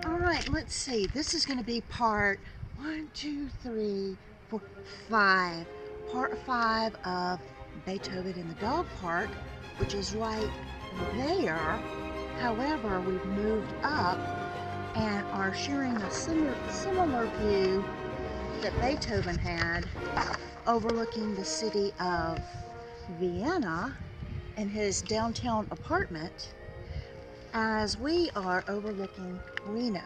Alright, let's see. This is going to be part 1, 2, 3, 4, 5. Part 5 of Beethoven in the Dog Park, which is right there. However, we've moved up and are sharing a similar view that Beethoven had overlooking the city of Vienna in his downtown apartment, as we are overlooking Reno.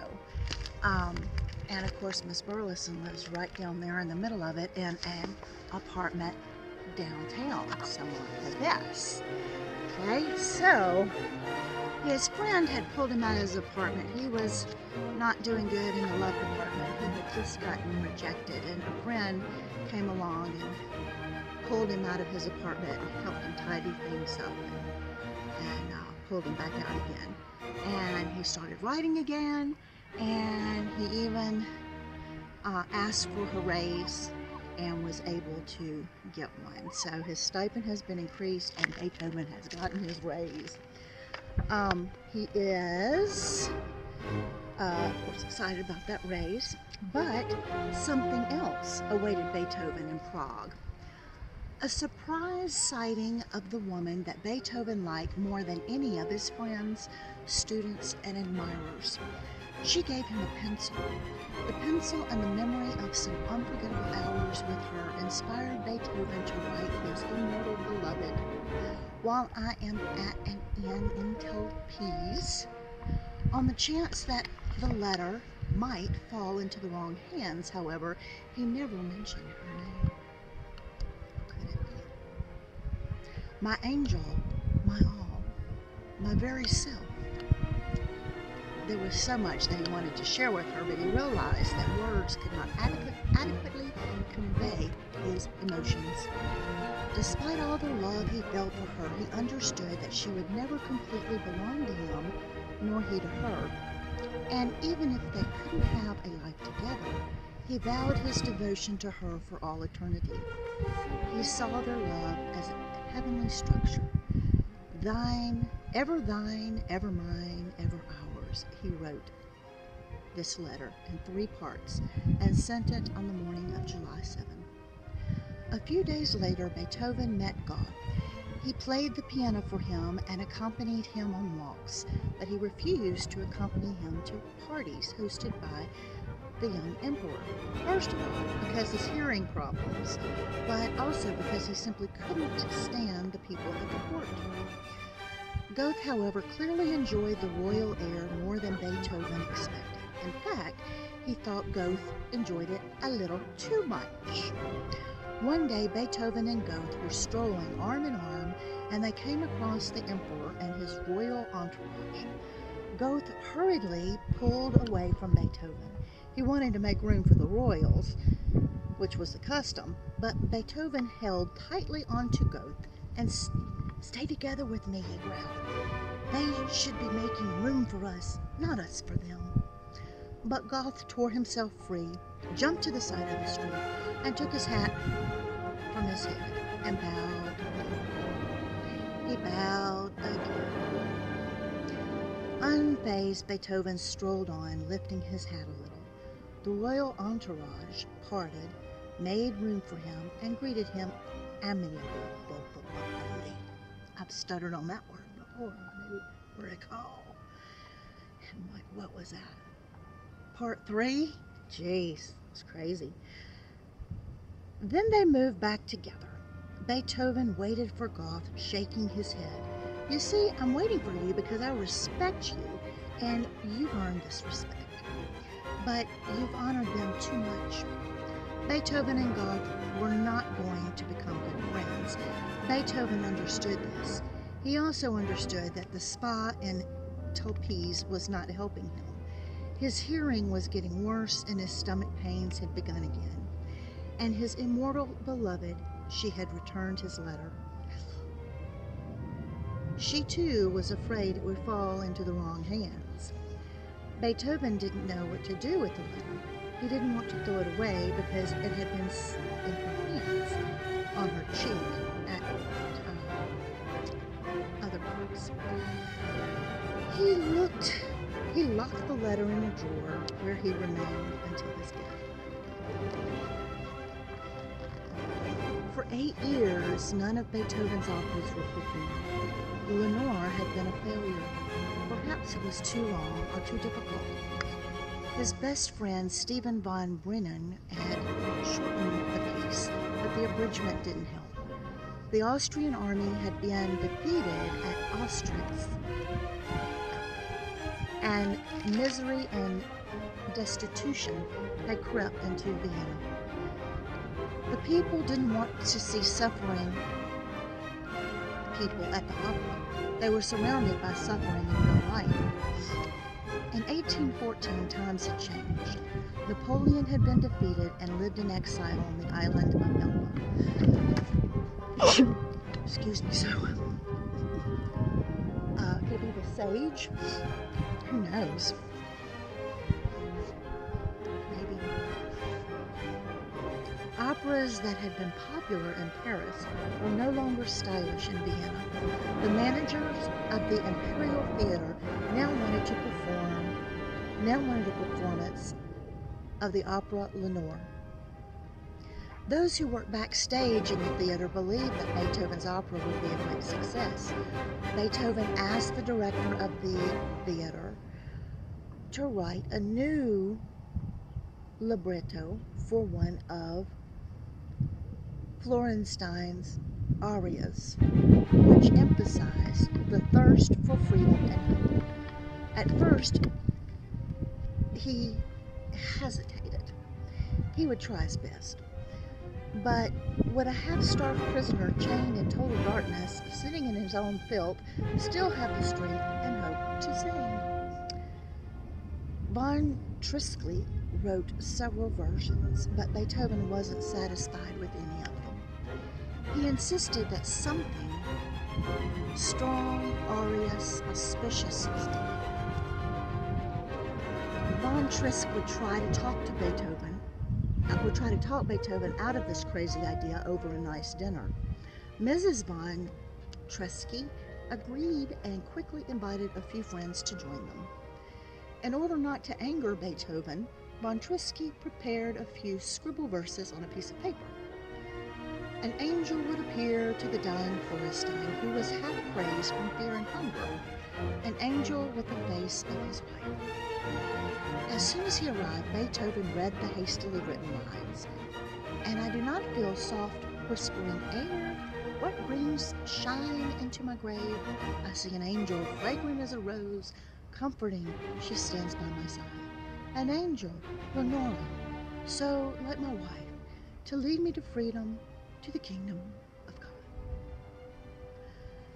And of course, Miss Burleson lives right down there in the middle of it in an apartment downtown, somewhere like this. Okay, so his friend had pulled him out of his apartment. He was not doing good in the love department. He had just gotten rejected, and a friend came along and pulled him out of his apartment and helped him tidy things up and pulled him back out again. And he started writing again, and he even asked for a raise and was able to get one. So his stipend has been increased, and Beethoven has gotten his raise. He is, of course, excited about that raise, but something else awaited Beethoven in Prague. A surprise sighting of the woman that Beethoven liked more than any of his friends, students, and admirers. She gave him a pencil. The pencil and the memory of some unforgettable hours with her inspired Beethoven to write his immortal beloved. While I am at an inn in Telpes, on the chance that the letter might fall into the wrong hands, however, he never mentioned her name. Could it be? My angel, my all, my very self. There was so much that he wanted to share with her, but he realized that words could not adequately convey his emotions. Despite all the love he felt for her, he understood that she would never completely belong to him, nor he to her. And even if they couldn't have a life together, he vowed his devotion to her for all eternity. He saw their love as a heavenly structure. Thine, ever mine, ever ours. He wrote this letter in 3 parts and sent it on the morning of July 7. A few days later, Beethoven met God. He played the piano for him and accompanied him on walks, but he refused to accompany him to parties hosted by the young emperor. First of all, because of his hearing problems, but also because he simply couldn't stand the people at the court. Goethe, however, clearly enjoyed the royal air more than Beethoven expected. In fact, he thought Goethe enjoyed it a little too much. One day, Beethoven and Goethe were strolling arm in arm, and they came across the emperor and his royal entourage. Goethe hurriedly pulled away from Beethoven. He wanted to make room for the royals, which was the custom, but Beethoven held tightly onto Goethe and "Stay together with me," he growled. "They should be making room for us, not us for them." But Goethe tore himself free, jumped to the side of the street, and took his hat from his head and bowed. He bowed again. Unfazed, Beethoven strolled on, lifting his hat a little. The royal entourage parted, made room for him, and greeted him amiably. I've stuttered on that word before, I recall. And what was that? Part 3? Jeez, it's crazy. Then they moved back together. Beethoven waited for Goethe, shaking his head. "You see, I'm waiting for you because I respect you, and you've earned this respect. But you've honored them too much." Beethoven and Goethe were not going to become good friends. Beethoven understood this. He also understood that the spa in Telpes was not helping him. His hearing was getting worse, and his stomach pains had begun again. And his immortal beloved, she had returned his letter. She too was afraid it would fall into the wrong hands. Beethoven didn't know what to do with the letter. He didn't want to throw it away because it had been in her hands, on her cheek, at other parts. He locked the letter in a drawer where he remained until his death. For 8 years, none of Beethoven's operas were performed. Lenore had been a failure. Perhaps it was too long or too difficult. His best friend, Stephen von Brennen, had shortened the piece, but the abridgment didn't help. The Austrian army had been defeated at Austerlitz, and misery and destitution had crept into Vienna. The people didn't want to see suffering people at the opera. They were surrounded by suffering in real life. In 1814, times had changed. Napoleon had been defeated and lived in exile on the island of Elba. Excuse me, so could it be the sage? Who knows? Maybe. Operas that had been popular in Paris were no longer stylish in Vienna. The managers of the Imperial Theater now wanted a performance of the opera Lenore. Those who worked backstage in the theater believed that Beethoven's opera would be a great success. Beethoven asked the director of the theater to write a new libretto for one of Florenstein's arias, which emphasized the thirst for freedom and hope. At first, he hesitated. He would try his best. But would a half-starved prisoner chained in total darkness, sitting in his own filth, still have the strength and hope to sing? Von Triskeli wrote several versions, but Beethoven wasn't satisfied with any of them. He insisted that something strong, aureous, auspicious was needed. Von Trisk would try to talk Beethoven out of this crazy idea over a nice dinner. Mrs. Von Trisk agreed and quickly invited a few friends to join them. In order not to anger Beethoven, Von Trisk prepared a few scribble verses on a piece of paper. An angel would appear to the dying Florenstein, who was half crazed from fear and hunger, an angel with the face of his wife. As soon as he arrived, Beethoven read the hastily written lines. And I do not feel soft, whispering air. What brings shine into my grave? I see an angel, fragrant as a rose, comforting, she stands by my side. An angel, Lenore, so like my wife, to lead me to freedom, to the kingdom of God.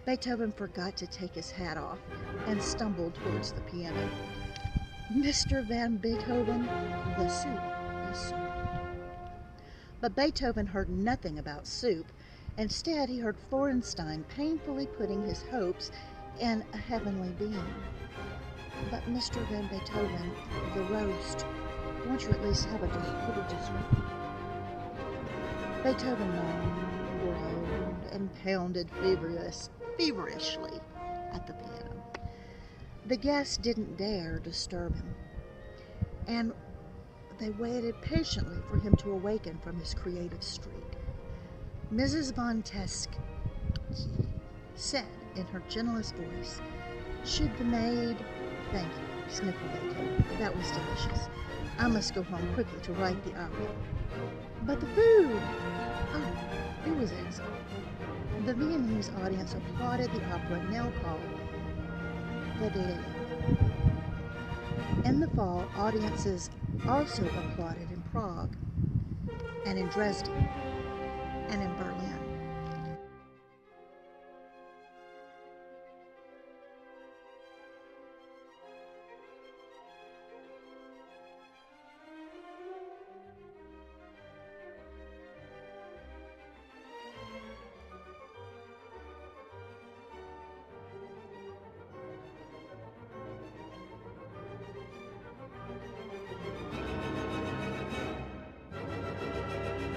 Beethoven forgot to take his hat off and stumbled towards the piano. Mr. van Beethoven, the soup. But Beethoven heard nothing about soup. Instead, he heard Florenstein painfully putting his hopes in a heavenly being. But Mr. van Beethoven, the roast, won't you at least have a little dessert? Beethoven moaned, groaned, and pounded feverishly at the piano. The guests didn't dare disturb him, and they waited patiently for him to awaken from his creative streak. Mrs. von Trisk said in her gentlest voice, "Should the maid—" "Thank you," sniffled Beethoven. "That was delicious. I must go home quickly to write the aria." "But the food!" "Oh, it was excellent." The Viennese audience applauded the opera now called Fidelio. In the fall, audiences also applauded in Prague, and in Dresden, and in Berlin.